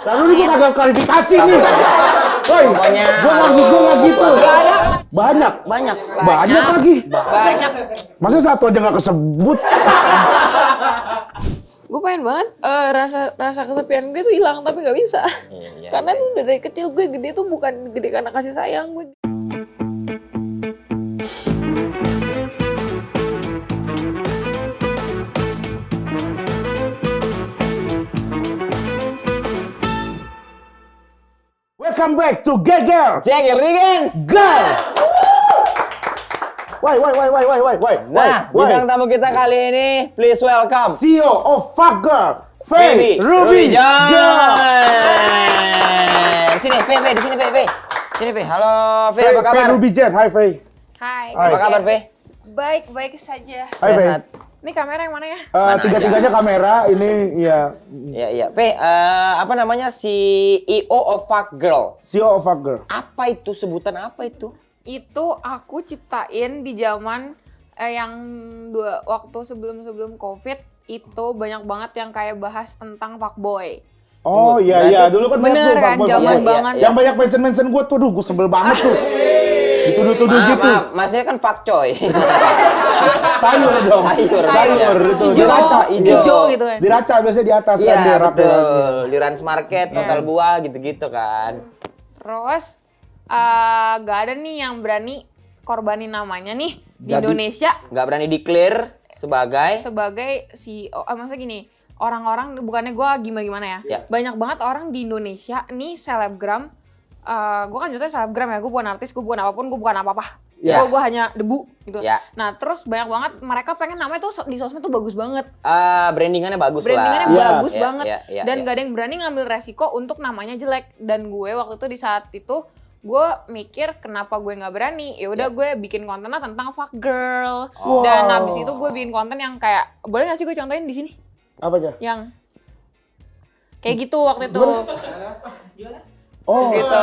Lalu ini gue kagak klarifikasi nih. Woi, Pokoknya gue maksud gue nggak gitu. Banyak. Banyak lagi. Banyak. Masa satu aja nggak kesebut? Gue pengen banget rasa kesepian gue tuh hilang tapi nggak bisa. Karena tuh dari kecil gue gede tuh bukan gede karena kasih sayang gue. Welcome back to Geger. Jagger Rigen. Girl. Why? Nah, bintang tamu kita kali ini, please welcome CEO of Fuck Girl, Faye Faye Ruby John. Girl. Sini, Faye, di sini, Faye. Sini, Faye. Halo, Faye, apa kabar? Faye Ruby Jen, hi Faye. Hai. Hai. Apa kabar, Faye? Baik saja. Hai Faye. Sehat. Ini kamera yang mana ya? Tiga-tiganya kamera, ini ya Iya. Faye, apa namanya CEO of Fuck Girl? CEO of Fuck Girl. Apa itu? Sebutan apa itu? Itu aku ciptain di zaman yang waktu sebelum COVID itu banyak banget yang kayak bahas tentang fuckboy. Oh iya, dulu kan banyak Bener tuh kan, fuckboy, zaman fuckboy. banget. Yang banyak mention gue tuh, gue sebel banget tuh. Dituduh-tuduh gitu. Maaf, maksudnya kan fuck coy. Sayur dong. Sayur itu. Hijau, Diraca, hijau gitu kan. Diraca biasanya di atas kan Iya, dia rapi betul. lagi. Di Rans Market, Total Buah, gitu-gitu kan. Terus gak ada nih yang berani korbanin namanya nih di Jadi- Indonesia Nggak berani declare sebagai sebagai CEO. Maksudnya gini, orang-orang bukannya gue gimana-gimana ya. Ya. Banyak banget orang di Indonesia nih selebgram. Gue kan jatuhnya selebgram ya, gue bukan artis, gue bukan apapun, gue bukan apa-apa. Ya. Gue hanya debu gitu. Ya. Nah terus banyak banget mereka pengen namanya tuh di sosmed tuh bagus banget. brandingannya bagus Brandingannya lah. Iya. bagus Iya, banget. iya, iya, Dan iya. gak ada yang berani ngambil resiko untuk namanya jelek. Dan gue waktu itu di saat itu gue mikir kenapa gue nggak berani. Ya udah gue bikin kontennya tentang fuck girl. Wow. Dan habis itu gue bikin konten yang kayak, boleh nggak sih gue contohin di sini? Apa aja? Yang kayak gitu waktu itu. Oh, Gitu.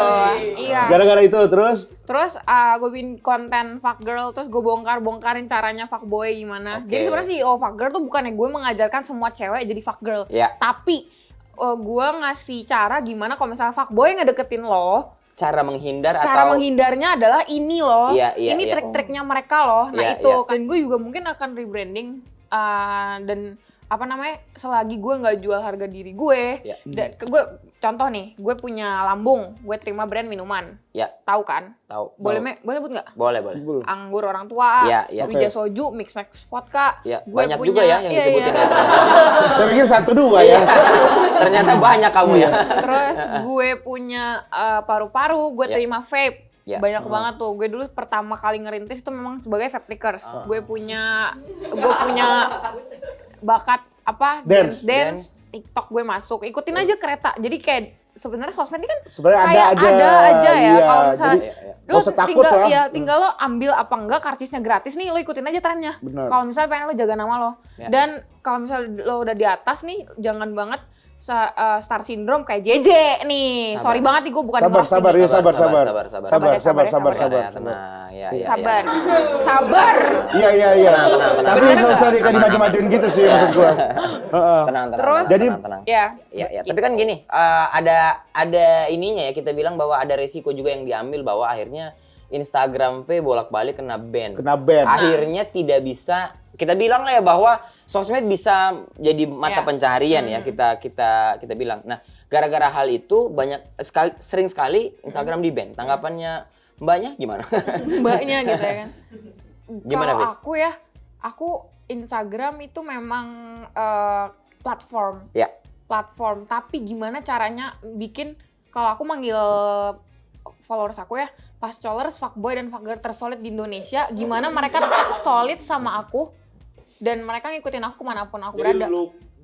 Iya. gara-gara itu terus Terus gue bikin konten fuck girl, terus gue bongkarin caranya fuck boy gimana. Oke. Jadi sebenarnya CEO fuck girl tuh bukannya gue mengajarkan semua cewek jadi fuck girl. Ya. Tapi gue ngasih cara gimana kalau misalnya fuck boy ngedeketin lo. Cara menghindar Cara atau menghindarnya adalah ini loh. Iya, iya, ini iya. trik-triknya mereka loh. Nah Iya, itu. iya. Dan gue juga mungkin akan rebranding dan apa namanya, selagi gue nggak jual harga diri gue. Iya. Dan gue contoh nih, gue punya lambung, gue terima brand minuman. ya Tahu kan? tahu. Boleh sebut nggak? Boleh. Anggur orang tua, Iya, iya. Wija Oke. Soju, Mix Max Vodka. Ya, Gue banyak punya- juga ya yang iya, disebutin. iya. saya pikir 1-2 ya. Ternyata banyak kamu ya. Terus gue punya paru-paru, gue Ya. terima vape. Ya. Banyak banget tuh. Gue dulu pertama kali ngerintis itu memang sebagai vape trickers. Gue punya bakat apa? Dance. Dance. TikTok gue masuk. Ikutin aja kereta. Jadi kayak sebenarnya sosmed ini kan Sebenarnya ada kayak aja. ada aja ya. Iya, Kalau misalnya jadi lo nggak usah takut tinggal lah. ya tinggal lo ambil apa enggak, karcisnya gratis nih, lo ikutin aja trennya. Benar. Kalau misalnya pengen lo jaga nama lo. Ya. Dan kalau misalnya lo udah di atas nih, jangan banget star syndrome kayak JJ nih. Sabar. Sorry banget nih, gue bukan Sabar, roasting sabar, nih. ya sabar. Sabar. Sabar. Ya, Sabar. Sabar. Iya. Tenang. Tapi nggak usah kayak dimaju-majuin gitu sih maksud gua. Heeh. Tenang. Terus, tenang. Ya. Ya. Tapi kan gini, ada ininya ya, kita bilang bahwa ada resiko juga yang diambil bahwa akhirnya Instagram V bolak-balik kena ban. Akhirnya tidak bisa, kita bilang lah ya bahwa sosmed bisa jadi mata Ya. pencaharian ya, kita bilang. Nah, gara-gara hal itu sering sekali Instagram di ban. Tanggapannya Mbaknya gimana? Mbaknya gitu ya kan. Gimana, Kalau Be? aku Instagram itu memang platform. Ya. Platform, tapi gimana caranya bikin, kalau aku manggil followers aku ya, pascolers, fuckboy dan fuckgirl tersolid di Indonesia, gimana mereka tetap solid sama aku dan mereka ngikutin aku kemanapun aku berada.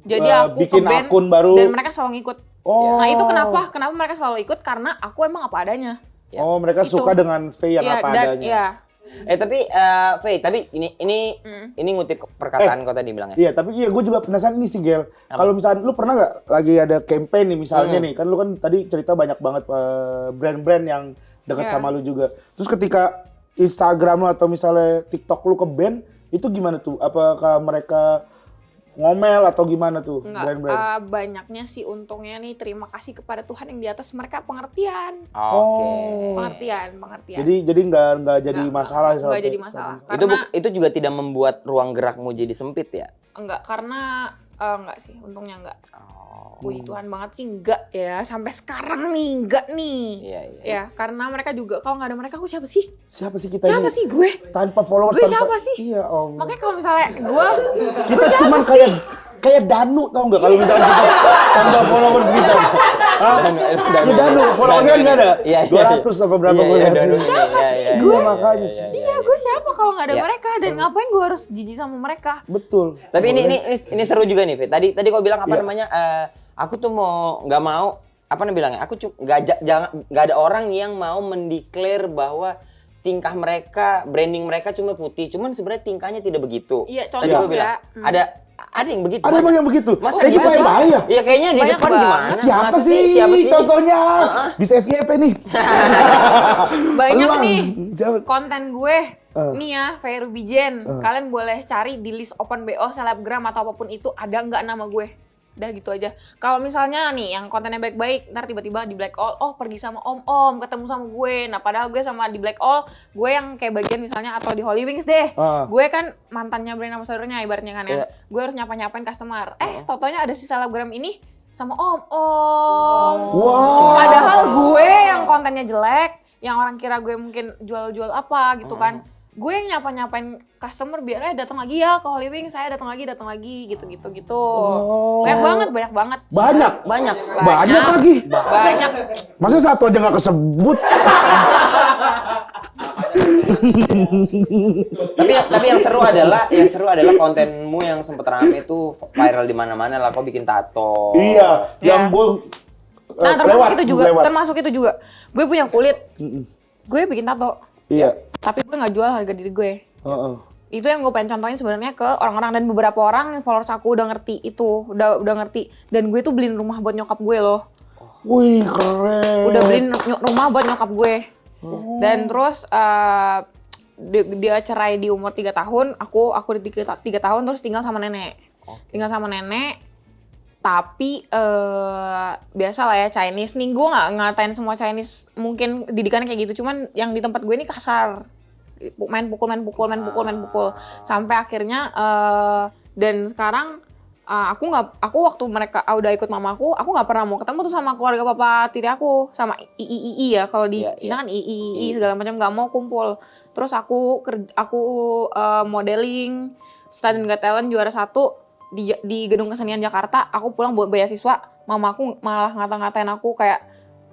Jadi aku bikin ke-ban akun baru. dan mereka selalu ngikut. Oh. Nah itu kenapa mereka selalu ikut, karena aku emang apa adanya. Oh, mereka Itu. suka dengan Faye yang apa dan, adanya. ya. Tapi Faye, tapi ini ngutip perkataan kau tadi bilangnya. Iya, tapi gue juga penasaran ini sih, Gel. Kalau misalnya lu pernah nggak lagi ada campaign nih misalnya nih, kan lu kan tadi cerita banyak banget brand-brand yang dekat Iya. sama lu juga. Terus ketika Instagram lu atau misalnya TikTok lu ke ban, itu gimana tuh? Apakah mereka ngomel atau gimana tuh Enggak, brand-brand? banyaknya sih untungnya nih terima kasih kepada Tuhan yang di atas mereka pengertian. Oke. Pengertian. Jadi nggak jadi masalah Nggak jadi masalah. Itu Karena itu juga tidak membuat ruang gerakmu jadi sempit ya? enggak, karena enggak sih, untungnya enggak. Puji Tuhan banget sih enggak ya, sampai sekarang nih enggak nih. Iya. Ya, karena mereka juga kalau nggak ada mereka aku siapa sih? Siapa sih kita Siapa ini? sih gue? Tanpa followers, Gue tanpa siapa sih? Iya, Om. Makanya kalau misalnya gue Kita cuma kayak Danu tau nggak kalau misalnya kita tanpa followers kita. Hah? Ya Danu, followers kan nggak ada. Iya. 200 apa berapa Iya, bulan. Danu. Siapa sih? Iya makanya sih. Iya, gue siapa kalau nggak ada Ya. mereka dan ngapain gue harus jijik sama mereka? Betul. Tapi ini seru juga nih, Fit. Tadi kau bilang apa Iya. namanya? Aku tuh nggak mau apa nih bilangnya? Aku nggak ada orang yang mau mendeklar bahwa tingkah mereka, branding mereka cuma putih. Cuman sebenarnya tingkahnya tidak begitu. Iya, Tadi contoh gua bilang ya. ada yang begitu. Ada emang yang begitu? Masa Kayak gitu gitu sih? bahaya. Iya kayaknya di Banyak depan banget. gimana? Siapa Masa sih? Siapa sih? Contohnya bisa FYP nih. Banyak Peluang. nih Jangan. konten gue. Nih ya, Vero Bijen. Kalian boleh cari di list open BO, selebgram atau apapun itu ada nggak nama gue. Udah gitu aja. Kalau misalnya nih yang kontennya baik-baik, ntar tiba-tiba di black all, oh pergi sama om-om, ketemu sama gue. Nah padahal gue sama di black all, gue yang kayak bagian misalnya atau di Holy Wings deh. Gue kan mantannya brand ambassador-nya ibaratnya kan ya. Iya. Gue harus nyapa-nyapain customer. Totonya ada si selebgram ini sama om-om. Wow. Padahal gue yang kontennya jelek, yang orang kira gue mungkin jual-jual apa gitu kan. Gue yang nyapa-nyapain customer biar datang lagi ya ke Holy Wings, saya datang lagi gitu. Banyak banget. Banyak lagi. Banyak. Masa satu aja nggak kesebut? tapi yang seru adalah kontenmu yang sempet rame itu viral di mana-mana lah. Kau bikin tato. Iya, yang Ya. gue Nah termasuk itu juga. Gue punya kulit. Gue bikin tato. Iya. Tapi gue nggak jual harga diri gue. Heeh. Itu yang gue pengen contohin sebenarnya ke orang-orang dan beberapa orang followers aku udah ngerti itu, udah ngerti. Dan gue tuh beliin rumah buat nyokap gue loh. Wih, keren. Udah beliin rumah buat nyokap gue. Dan terus dia cerai di umur 3 tahun, aku di 3 tahun terus tinggal sama nenek. Tinggal sama nenek. Tapi biasa lah ya Chinese nih, gue nggak ngatain semua Chinese mungkin didikannya kayak gitu, cuman yang di tempat gue ini kasar, main pukul sampai akhirnya dan sekarang aku waktu mereka udah ikut mamaku, aku nggak pernah mau ketemu tuh sama keluarga papa tiri aku, sama ii ya kalau di Cina kan ii segala macam, nggak mau kumpul. Terus aku modeling Student Got Talent juara 1 di Gedung Kesenian Jakarta. Aku pulang buat beasiswa, mamaku malah ngata-ngatain aku kayak,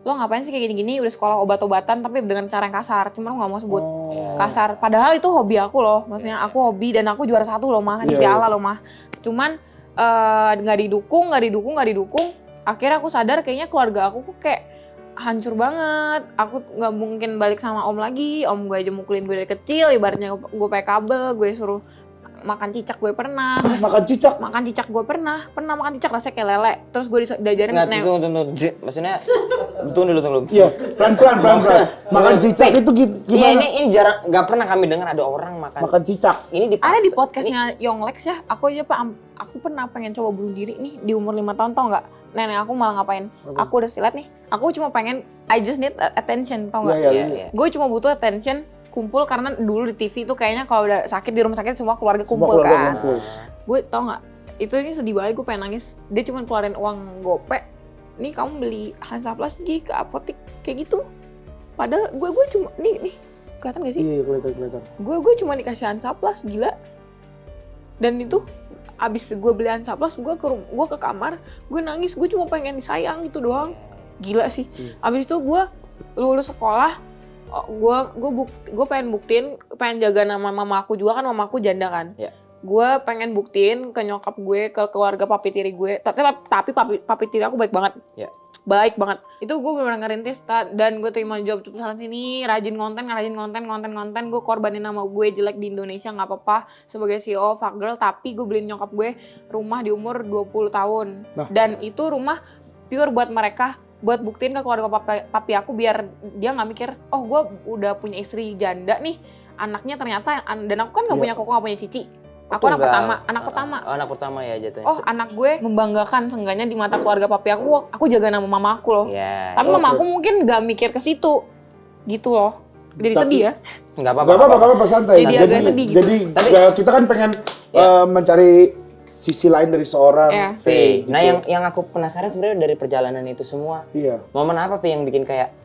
lo ngapain sih kayak gini-gini, udah sekolah obat-obatan tapi dengan cara yang kasar, cuma lo nggak mau sebut kasar. Padahal itu hobi aku loh, maksudnya aku hobi dan aku juara 1 loh mah, di piala loh mah. Cuman nggak didukung. Akhirnya aku sadar kayaknya keluarga aku kayak hancur banget. Aku nggak mungkin balik sama om lagi. Om gue aja mukulin gue dari kecil, ibaratnya gue pakai kabel, gue suruh makan cicak gue pernah. Makan cicak? Makan cicak gue pernah makan cicak rasanya kayak lele. Terus gue diajarin Tunggu. Maksudnya tunggu. Iya, pelan-pelan. Makan cicak itu Iya, gimana? ini jarang, nggak pernah kami dengar ada orang makan Cicak. ini di ada di pasar. podcastnya Yonglex ya. Aku pernah pengen coba bunuh diri nih di umur 5 tahun, tau nggak? Nenek aku malah ngapain? Aku udah silat nih. Aku cuma pengen, I just need attention, tau nggak? Iya. Gue cuma butuh attention, kumpul, karena dulu di TV tuh kayaknya kalau udah sakit di rumah sakit semua keluarga kumpul kan. Gue tau nggak? Ini sedih banget, gue pengen nangis. Dia cuma keluarin uang gope. Nih kamu beli Hansaplast pergi ke apotek kayak gitu. Padahal gue cuma nih kelihatan gak sih? Iya, kelihatan. Gue cuma dikasih Hansaplast, gila. Dan itu abis gue beli Hansaplast, gue ke kamar, gue nangis, gue cuma pengen disayang gitu doang. Gila sih. Abis itu gue lulus sekolah, gue pengen buktiin, pengen jaga nama mama aku juga kan, mama aku janda kan. Gue pengen buktiin ke nyokap gue, ke keluarga papi tiri gue, tapi papi tiri aku baik banget. Baik banget. Itu gue bener-bener ngerintis, dan gue terima job sana sini, rajin konten, gue korbanin nama gue jelek di Indonesia nggak apa-apa sebagai CEO fuck girl, tapi gue beliin nyokap gue rumah di umur 20 tahun. Dan itu rumah pure buat mereka, buat buktiin ke keluarga papi aku biar dia nggak mikir, oh gue udah punya istri janda nih, anaknya ternyata, dan aku kan nggak punya koko, nggak punya cici. Aku anak pertama. Oh, anak pertama ya jatuhnya. Oh, anak gue membanggakan seenggaknya di mata keluarga papi aku jaga nama mama aku loh. Iya. Tapi mama aku mungkin gak mikir ke situ. Gitu loh. Jadi sedih ya. Enggak apa-apa. Enggak apa-apa santai. Jadi agak sedih gitu. Jadi kita kan pengen mencari sisi lain dari seorang Faye. gitu. Nah, yang aku penasaran sebenarnya dari perjalanan itu semua. Iya. Momen apa Faye yang bikin kayak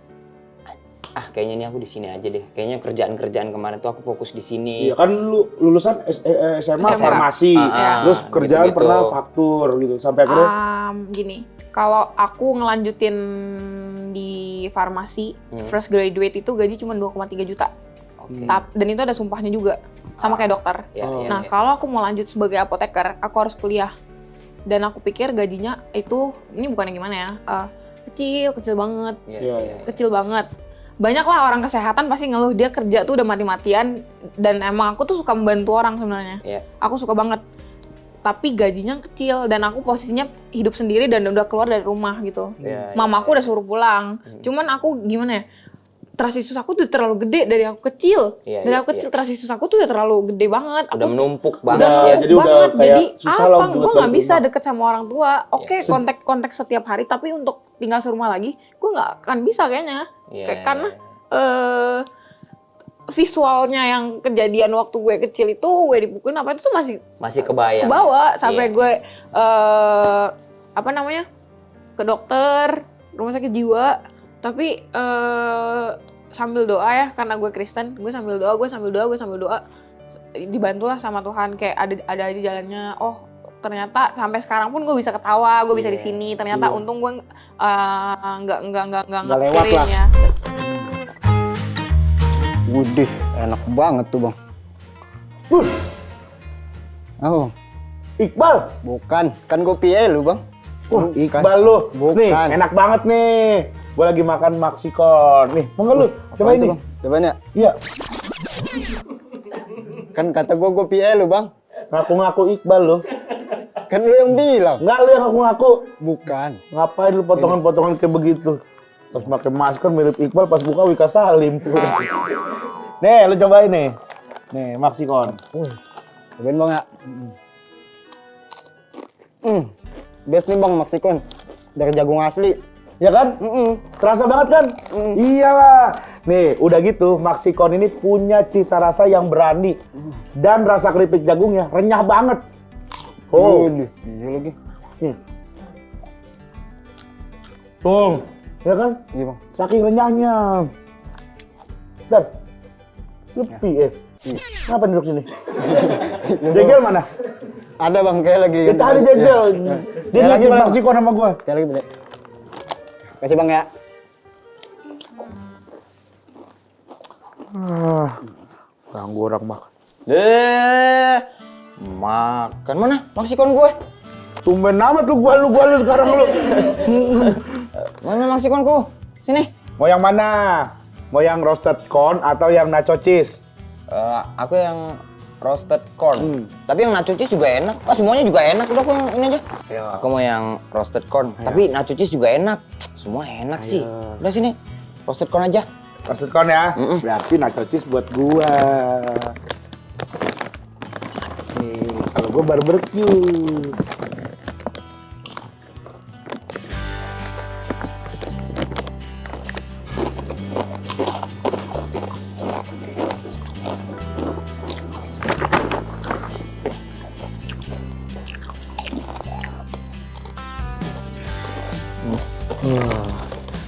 kayaknya ini aku di sini aja deh. Kayaknya kerjaan kemarin tuh aku fokus di sini. Iya kan lu lulusan SMA farmasi, terus kerjaan gitu-gitu. pernah faktur gitu sampai akhirnya Gini, kalau aku ngelanjutin di farmasi, fresh graduate itu gaji cuma 2,3 juta. Dan itu ada sumpahnya juga, sama kayak dokter. Nah, kalau aku mau lanjut sebagai apoteker, aku harus kuliah. Dan aku pikir gajinya itu, ini bukannya gimana ya, kecil banget. Kecil banget. Banyak lah orang kesehatan pasti ngeluh dia kerja tuh udah mati-matian, dan emang aku tuh suka membantu orang sebenarnya. Aku suka banget. Tapi gajinya kecil dan aku posisinya hidup sendiri dan udah keluar dari rumah gitu. Mamaku udah suruh pulang. Cuman aku gimana ya? Trust issues aku tuh terlalu gede dari aku kecil. Trust issues aku tuh udah terlalu gede banget. Udah menumpuk banget. banget. Jadi apa? Gue nggak bisa deket sama orang tua. Oke, kontak setiap hari. Tapi untuk tinggal serumah lagi, gue nggak akan bisa kayaknya. Karena visualnya yang kejadian waktu gue kecil itu gue dipukulin apa itu tuh masih kebayang. Kebawa sampai gue ke dokter rumah sakit jiwa. Tapi sambil doa ya, karena gue Kristen, gue sambil doa, dibantulah sama Tuhan, kayak ada aja jalannya. Oh, ternyata sampai sekarang pun gue bisa ketawa, gue bisa di sini. Ternyata untung gue nggak lewat lah. Ya. Widih, enak banget tuh bang. Oh, Iqbal. bukan, kan gue PA lu bang. Wah, Iqbal lu. Bukan. Nih, enak banget nih. Gue lagi makan Maxicon. Nih, mau nggak lu? Coba ini. Bang? Cobain ya. Iya. Kan kata gue PA lu bang. Ngaku-ngaku Iqbal lu. Kan lu yang bilang. Nggak, lu yang ngaku-ngaku. Bukan. Ngapain lu potongan-potongan kayak begitu? Pas pakai masker mirip Iqbal, pas buka Wika Salim. Nih, lu cobain nih. Nih, Maxicon. Cobain bang ya. Best nih bang Maxicon. Dari jagung asli. Ya kan? Terasa banget kan? Iyalah. Nih, udah gitu, Maxicon ini punya cita rasa yang berani. Dan rasa keripik jagungnya renyah banget. Oh, Iya lagi. tuh. Ya kan? Iya bang. Saking renyahnya. Dan, lu PA. Kenapa duduk sini? Jegel mana? Ada bang, kayak lagi. Kita hari jegel. Dia Ya, lagi lagi, Bang. Maxicon sama gua. Sekali lagi boleh. Kasih bang ya. Ganggu orang makan. Makan mana? Maxicon gue. Tumben amat lu gua lu sekarang lu. Mana Maxiconku? Sini. Mau yang mana? Mau yang roasted corn atau yang nacho cheese? Aku yang roasted corn. Tapi yang nacho cheese juga enak. Semuanya juga enak. Udah aku yang ini aja. Aku mau yang roasted corn. Tapi nacho cheese juga enak. Semua enak sih. Udah sini. Roasted corn aja. Roasted corn ya? Berarti nacho cheese buat gua. Nih, kalau gua barbecue.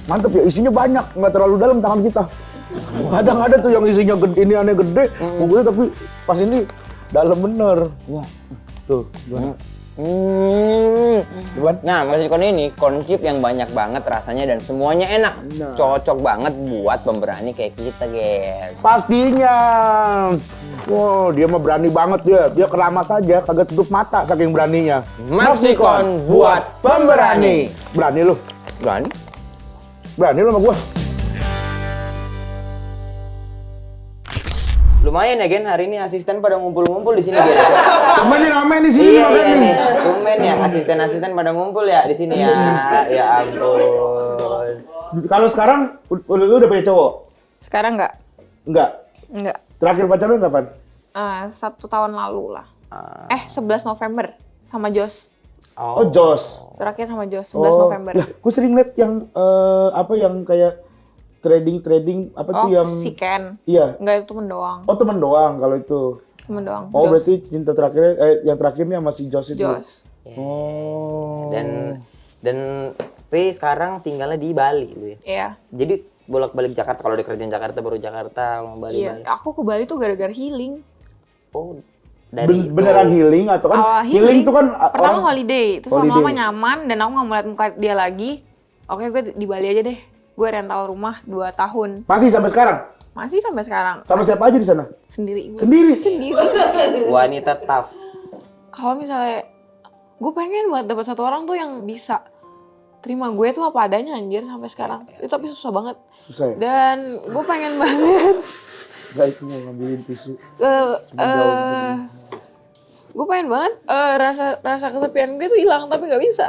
Mantep ya, isinya banyak, nggak terlalu dalam tangan kita. Kadang ada tuh yang isinya gede, ini aneh gede, bungkusnya tapi pas ini dalam bener. Wah. Tuh, gimana? Nah, Maxicon ini corn chip yang banyak banget rasanya dan semuanya enak. Cocok banget buat pemberani kayak kita, guys. Pastinya. Wow, dia mah berani banget dia. Dia keramas aja, kagak tutup mata saking beraninya. Maxicon buat pemberani. Berani lu? Berani? Berani lu sama gua? Lumayan ya, Gen. Hari ini asisten pada ngumpul-ngumpul di sini, Gen. Temen nih ramen di sini. Iya nih. Lumayan ya, asisten-asisten pada ngumpul ya di sini ya. Ya ampun. Kalau sekarang lu udah punya cowok? Sekarang nggak. Enggak. Nggak. Terakhir pacaran kapan? 1 tahun lalu lah. 11 November sama Jos. Oh, Jos. Terakhir sama Jos 11 November. Lah, gue sering liat yang yang kayak trading apa tuh yang si Ken. Iya. Enggak, itu temen doang. Oh, temen doang kalau itu. Temen doang. Oh, Jos. berarti cinta terakhirnya yang terakhirnya sama si Jos itu. Jos. Oh. Dan P sekarang tinggalnya di Bali gitu ya. Iya. Jadi bolak-balik Jakarta, kalau dikerjain Jakarta baru Jakarta, kalau Bali Iya, Bali. aku ke Bali tuh gara-gara healing. Oh, dari Beneran healing atau kan Awal healing tuh kan pertama orang holiday, terus holiday. lama-lama nyaman dan aku nggak mau lihat muka dia lagi. Oke, gue di Bali aja deh. Gue rental rumah 2 tahun. masih sampai sekarang. Masih sampai sekarang. Sama siapa aja di sana? Sendiri gue. Sendiri. wanita tough. Kalau misalnya gue pengen banget dapat satu orang tuh yang bisa terima gue tuh apa adanya anjir sampai sekarang. Itu tapi susah banget. Susah ya? Dan gue pengen banget Enggak, itu mau ngambilin tisu. gue pengen banget rasa kesepian gue tuh hilang tapi nggak bisa.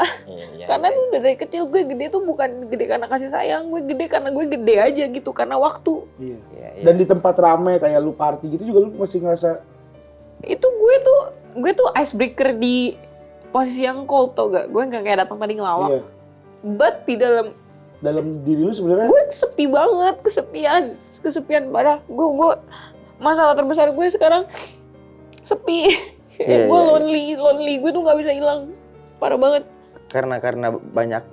Karena tuh dari kecil gue gede tuh bukan gede karena kasih sayang, gue gede karena gue gede aja gitu karena waktu. Iya. Dan di tempat rame kayak lu party gitu juga lu masih ngerasa Itu gue tuh icebreaker di posisi yang cold tau gak? Gue nggak kayak datang tadi ngelawak. iya. But di Dalam diri lu sebenarnya gue sepi banget, kesepian parah. Gue masalah terbesar gue sekarang sepi. Gue lonely, gue tuh nggak bisa hilang, parah banget. Karena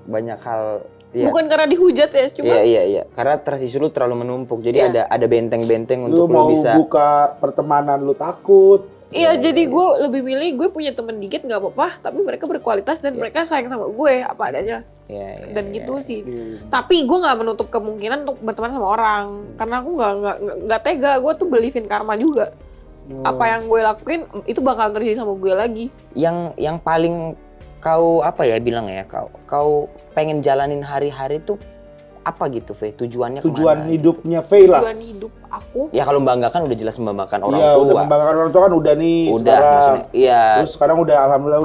banyak hal. Ya. Bukan karena dihujat ya, cuma Iya. Karena trust issue lu terlalu menumpuk. Jadi ada benteng-benteng lu untuk mau lu bisa. buka pertemanan lu takut. iya. Jadi gue lebih milih gue punya temen dikit nggak apa-apa, tapi mereka berkualitas dan mereka sayang sama gue apa adanya. Iya. Dan gitu sih. Tapi gue nggak menutup kemungkinan untuk berteman sama orang, karena aku nggak tega. Gue tuh believe in karma juga. Apa yang gue lakuin itu bakal terjadi sama gue lagi. Yang paling kau apa ya bilang ya, kau pengen jalanin hari-hari tuh apa gitu, Fe? Tujuannya Tujuan kemana? hidupnya Faye lah. Tujuan hidup aku. Ya kalau membanggakan udah jelas membanggakan orang Iya, tua. udah membanggakan orang tua kan udah nih Udah, sekarang. maksudnya, iya. Terus sekarang udah alhamdulillah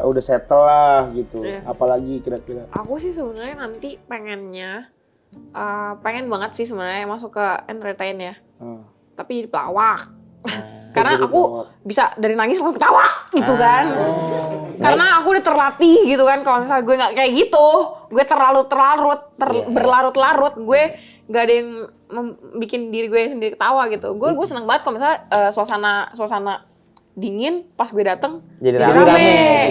udah settle lah gitu. Iya. Apalagi kira-kira. Aku sih sebenarnya nanti pengennya pengen banget sih sebenarnya masuk ke entertain ya. Tapi jadi pelawak. Karena Jadi aku pelawak. bisa dari nangis langsung ketawa gitu kan. Karena aku udah terlatih gitu kan. Kalau misalnya gue nggak kayak gitu, gue berlarut-larut, gue nggak ada yang bikin diri gue sendiri ketawa gitu. Gue seneng banget kalau misalnya suasana dingin pas gue dateng Jadi rame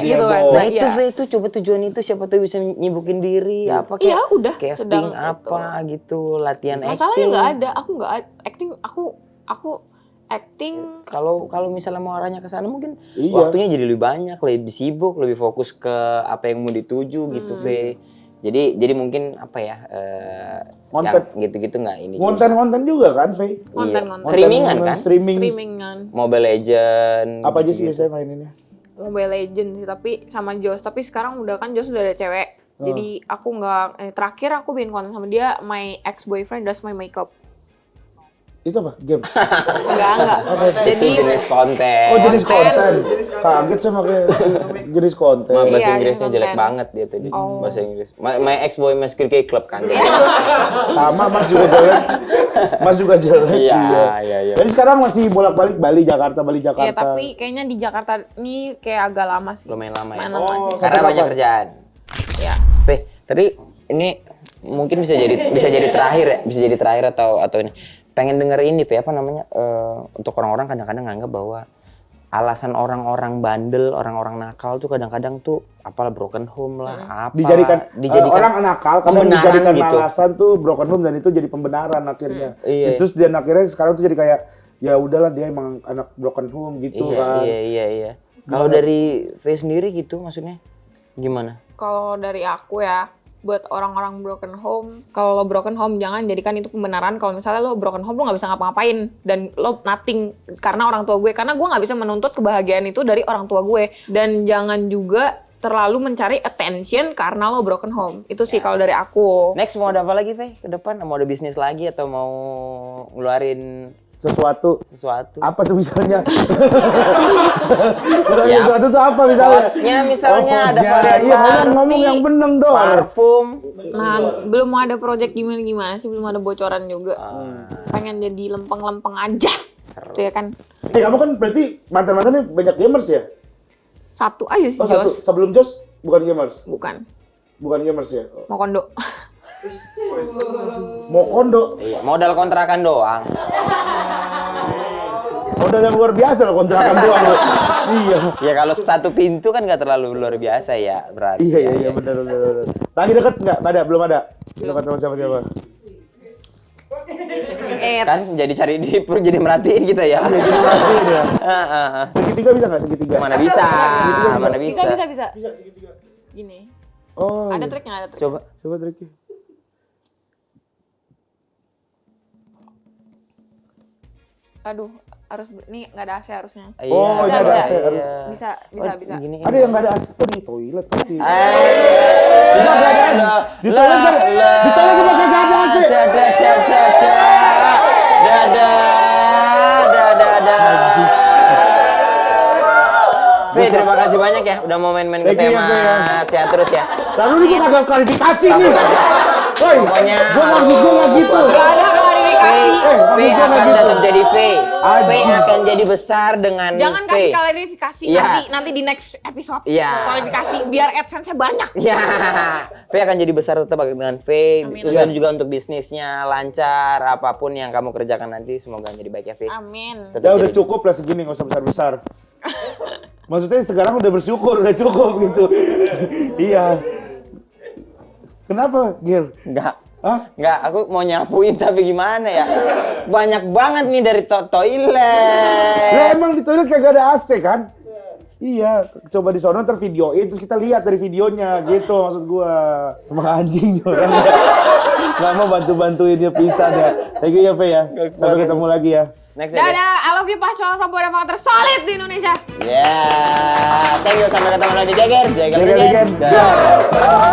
Jadi gitu kan. heboh. Nah itu, Iya. Fe, itu coba tujuan itu siapa tuh bisa nyibukin diri apa kayak Iya, udah, casting sedang apa gitu, latihan Masalahnya acting. nggak ada, aku nggak acting, aku acting. Kalau misalnya mau arahnya ke sana mungkin Iya. waktunya jadi lebih banyak, lebih sibuk, lebih fokus ke apa yang mau dituju gitu, Fe. Jadi mungkin apa ya? Konten. Yang gitu-gitu nggak ini. Konten-konten juga kan, Faye? Konten-konten. Streamingan kan? Streamingan. Mobile Legend. Apa aja sih gitu-gitu. biasanya maininnya? Mobile Legend sih, tapi sama Jos. Tapi sekarang udah kan Jos udah ada cewek. Jadi aku nggak, terakhir aku bikin konten sama dia, my ex-boyfriend does my makeup. Itu apa? Game? Enggak. Itu Jadi jenis konten. Oh, jenis konten. Kaget saya pakai jenis konten. Bahasa Iya, Inggrisnya jenis jelek konten. banget dia tadi. Bahasa Inggris. My ex boy mas Cricket Club kan. Sama Mas juga jelek. Mas juga jelek. Iya. Jadi sekarang masih bolak-balik Bali Jakarta. ya tapi kayaknya di Jakarta ini kayak agak lama sih. Lumayan lama ya. Lumayan lama sih. Karena Sampai banyak kapan? kerjaan. Ya. Fe, tapi ini mungkin bisa jadi terakhir ya, bisa jadi terakhir atau ini. Pengen denger ini, Fe, apa namanya? Untuk orang-orang kadang-kadang nganggap bahwa alasan orang-orang bandel, orang-orang nakal tuh kadang-kadang tuh apalah broken home lah, apa dijadikan orang nakal kadang pembenaran dijadikan gitu. alasan tuh broken home dan itu jadi pembenaran akhirnya. Iya. Terus dia akhirnya sekarang tuh jadi kayak ya udahlah dia emang anak broken home gitu kan. Iya. Kalau dari Fe sendiri gitu maksudnya gimana? Kalau dari aku ya, buat orang-orang broken home, kalau lo broken home jangan jadikan itu pembenaran. Kalau misalnya lo broken home, lo nggak bisa ngapa-ngapain dan lo nothing karena orang tua gue. Karena gue nggak bisa menuntut kebahagiaan itu dari orang tua gue. Dan jangan juga terlalu mencari attention karena lo broken home. Itu sih kalau dari aku. Next mau ada apa lagi, Fe? Ke depan mau ada bisnis lagi atau mau ngeluarin Sesuatu sesuatu? apa tuh misalnya? Sesuatu tuh apa misalnya? Quotes-nya misalnya ada quotes-nya. varian Iya, party, ngomong yang bener dong. parfum. Nah, belum ada project gimana-gimana sih, belum ada bocoran juga. Pengen jadi lempeng-lempeng aja Itu ya kan. Kamu kan berarti mantan-mantannya banyak gamers ya? Satu aja sih, Oh, satu. Jos. Sebelum Jos bukan gamers. Bukan. Bukan gamers ya. Oh. Mau kondo. Mau kondo. Iya, modal kontrakan doang. Modal yang luar biasa loh kontrakan doang loh. Iya. Ya kalau satu pintu kan nggak terlalu luar biasa ya berarti. Iya benar. Lagi deket nggak? Nggak ada, belum ada. Dekat sama siapa? Kan jadi cari jadi merhatiin kita ya. Jadi merhatiin ya. Heeh. Segitiga bisa nggak segitiga? Mana bisa? Mana bisa? Bisa. Gini. Oh. Ada iya. triknya, ada trik. Coba triknya. Aduh, harus nih nggak ada AC harusnya. Oh, Bisa, ini ada bisa. AC. Bisa. Gini. Ada yang nggak ada AC tuh di toilet tapi. Tidak ada. Di toilet cuma saya ada AC. Fe, terima kasih banyak ya udah mau main-main ke Thank you ya, tema Fe, ya. sehat terus ya. Lalu ini gua kagak klarifikasi nih. Woi, Pokoknya gua maksud gua nggak gitu. Gak ada klarifikasi. V maksud gua akan nggak gitu. tetap jadi V. V Anjing. akan jadi besar dengan Jangan V. kasih klarifikasi Iya. nanti di next episode. Iya. Klarifikasi biar AdSense-nya banyak. Ya, V akan jadi besar tetap dengan V. Amin. Usaha juga untuk bisnisnya lancar, apapun yang kamu kerjakan nanti semoga jadi baik ya V. Amin. Tetap Ya udah jadi- cukup lah segini nggak usah besar-besar. Maksudnya sekarang udah bersyukur, udah cukup gitu. Iya. Kenapa, Gil? Enggak. Hah? Enggak, aku mau nyapuin tapi gimana ya? Banyak banget nih dari toilet. Lah emang di toilet kagak ada AC kan? Iya, coba di sono ntar videoin terus kita lihat dari videonya gitu maksud gua. Emang anjing orang. Nggak mau bantu-bantuin dia pisah dah. Thank you ya, Fe ya. Sampai ketemu lagi ya. Next ya. Dadah, I love you Pak Color Fagboy dan Faktor tersolid di Indonesia. Ya, thank you sampai ketemu lagi di Jager. Jager Jager Legend. Legend. Dah.